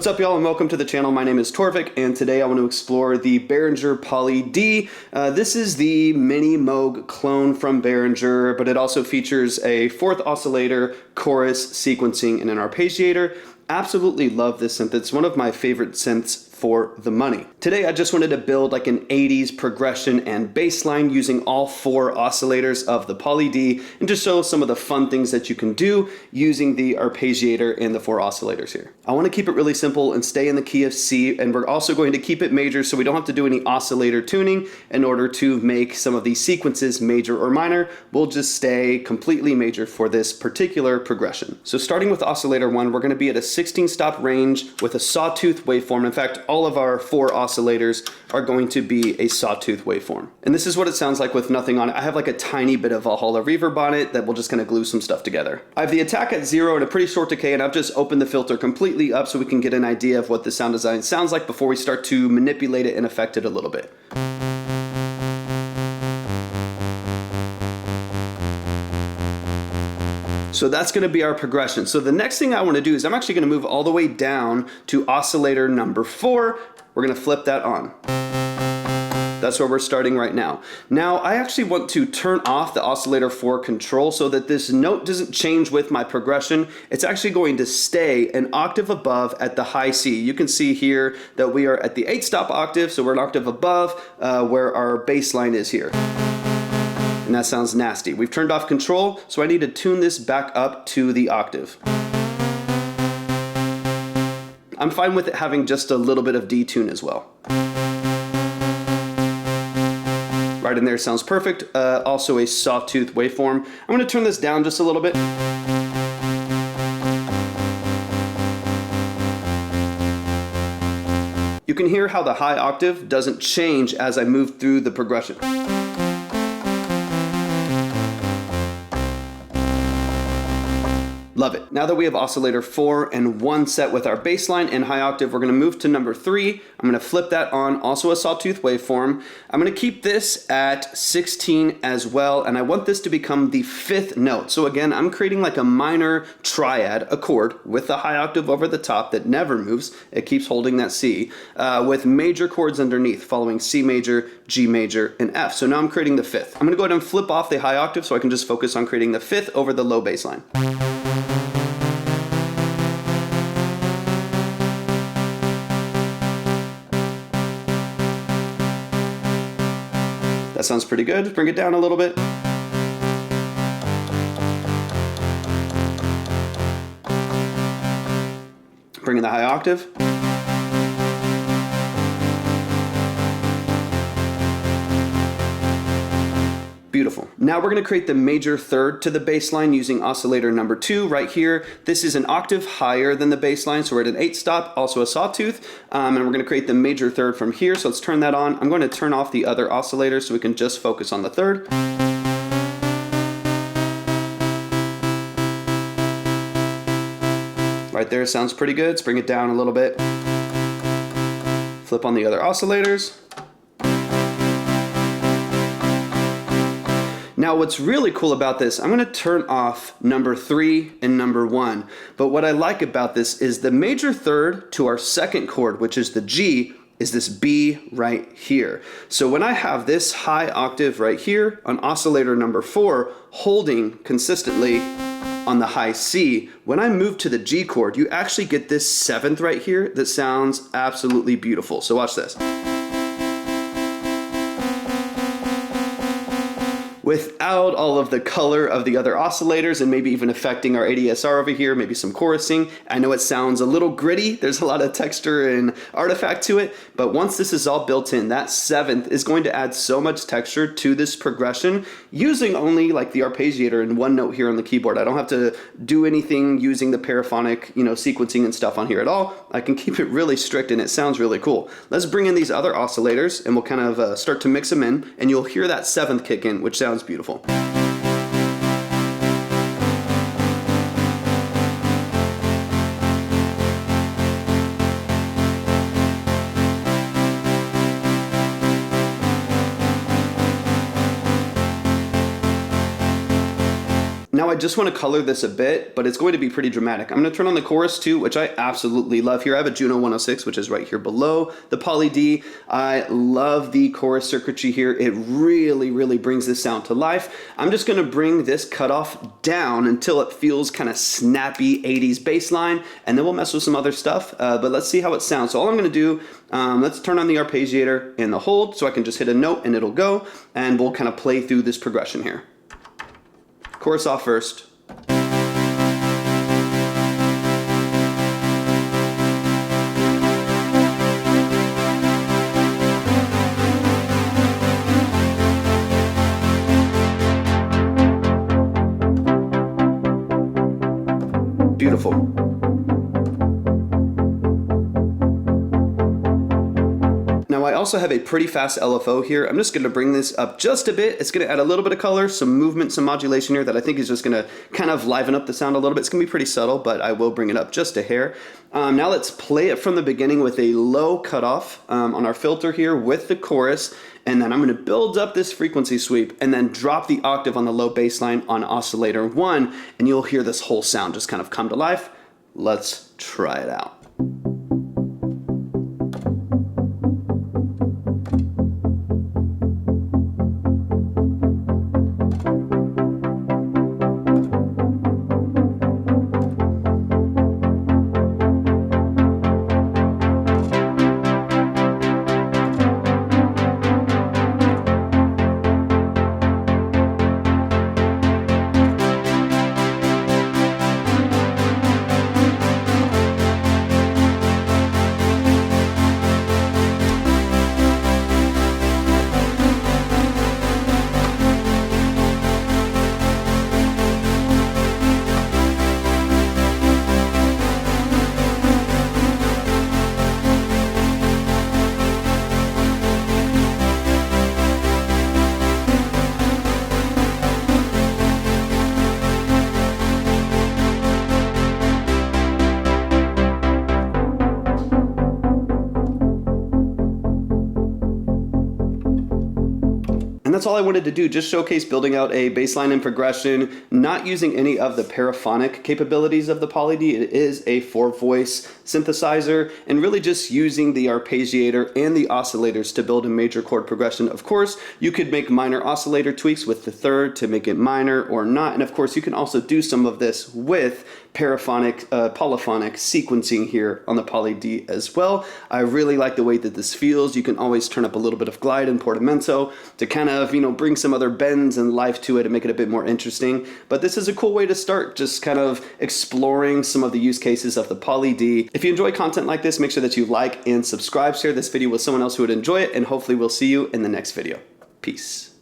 What's up, y'all, and welcome to the channel. My name is Torvik, and today I want to explore the Behringer Poly D. This is the mini Moog clone from Behringer, but it also features a fourth oscillator, chorus, sequencing, and an arpeggiator. Absolutely love this synth. It's one of my favorite synths for the money. Today I just wanted to build like an 80s progression and bass line using all four oscillators of the Poly D and just show some of the fun things that you can do using the arpeggiator and the four oscillators here. I want to keep it really simple and stay in the key of C, and we're also going to keep it major so we don't have to do any oscillator tuning in order to make some of these sequences major or minor. We'll just stay completely major for this particular progression. So starting with oscillator 1, we're going to be at a 16 stop range with a sawtooth waveform. In fact, all of our four oscillators are going to be a sawtooth waveform. And this is what it sounds like with nothing on it. I have like a tiny bit of Valhalla reverb on it that we'll just kind of glue some stuff together. I have the attack at 0 and a pretty short decay, and I've just opened the filter completely up so we can get an idea of what the sound design sounds like before we start to manipulate it and affect it a little bit. So that's going to be our progression. So the next thing I want to do is I'm actually going to move all the way down to oscillator number 4. We're going to flip that on. That's where we're starting right now. Now I actually want to turn off the oscillator 4 control so that this note doesn't change with my progression. It's actually going to stay an octave above at the high C. You can see here that we are at the 8 stop octave, so we're an octave above where our bass line is here. And that sounds nasty. We've turned off control, so I need to tune this back up to the octave. I'm fine with it having just a little bit of detune as well. Right in there sounds perfect. Also a sawtooth waveform. I'm going to turn this down just a little bit. You can hear how the high octave doesn't change as I move through the progression. Love it. Now that we have oscillator 4 and 1 set with our bass line and high octave, we're going to move to number 3. I'm going to flip that on, also a sawtooth waveform. I'm going to keep this at 16 as well, and I want this to become the 5th note. So again, I'm creating like a minor triad, a chord with the high octave over the top that never moves. It keeps holding that C, with major chords underneath, following C major, G major, and F. So now I'm creating the 5th. I'm going to go ahead and flip off the high octave so I can just focus on creating the 5th over the low bass line. That sounds pretty good. Bring it down a little bit. Bring in the high octave. Beautiful. Now we're going to create the major third to the bass line using oscillator number 2 right here. This is an octave higher than the bass line, so we're at an 8 stop, also a sawtooth, and we're going to create the major third from here. So let's turn that on. I'm going to turn off the other oscillators so we can just focus on the third. Right there sounds pretty good. Let's bring it down a little bit. Flip on the other oscillators. Now what's really cool about this, I'm going to turn off number 3 and number 1. But what I like about this is the major third to our second chord, which is the G, is this B right here. So when I have this high octave right here on oscillator number 4 holding consistently on the high C, when I move to the G chord, you actually get this 7th right here that sounds absolutely beautiful. So watch this. Without all of the color of the other oscillators and maybe even affecting our ADSR over here, maybe some chorusing. I know it sounds a little gritty. There's a lot of texture and artifact to it, but once this is all built in, that 7th is going to add so much texture to this progression using only like the arpeggiator and one note here on the keyboard. I don't have to do anything using the paraphonic, sequencing and stuff on here at all. I can keep it really strict and it sounds really cool. Let's bring in these other oscillators and we'll kind of start to mix them in, and you'll hear that 7th kick in, which sounds beautiful. Now I just want to color this a bit, but it's going to be pretty dramatic. I'm going to turn on the chorus too, which I absolutely love here. I have a Juno 106, which is right here below the Poly D. I love the chorus circuitry here. It really, really brings this sound to life. I'm just going to bring this cutoff down until it feels kind of snappy 80s bass line, and then we'll mess with some other stuff, but let's see how it sounds. So all I'm going to do, let's turn on the arpeggiator and the hold so I can just hit a note and it'll go, and we'll kind of play through this progression here. Chorus off first. Beautiful. Now I also have a pretty fast LFO here. I'm just going to bring this up just a bit. It's going to add a little bit of color, some movement, some modulation here that I think is just going to kind of liven up the sound a little bit. It's going to be pretty subtle, but I will bring it up just a hair. Now let's play it from the beginning with a low cutoff on our filter here with the chorus, and then I'm going to build up this frequency sweep and then drop the octave on the low bass line on oscillator 1, and you'll hear this whole sound just kind of come to life. Let's try it out. And that's all I wanted to do, just showcase building out a bass line and progression, not using any of the paraphonic capabilities of the Poly D. It is a 4-voice synthesizer, and really just using the arpeggiator and the oscillators to build a major chord progression. Of course, you could make minor oscillator tweaks with the third to make it minor or not, and of course you can also do some of this with paraphonic, polyphonic sequencing here on the Poly D as well. I really like the way that this feels. You can always turn up a little bit of glide and portamento to kind of, bring some other bends and life to it and make it a bit more interesting. But this is a cool way to start, just kind of exploring some of the use cases of the Poly D. If you enjoy content like this, make sure that you like and subscribe, share this video with someone else who would enjoy it, and hopefully we'll see you in the next video. Peace.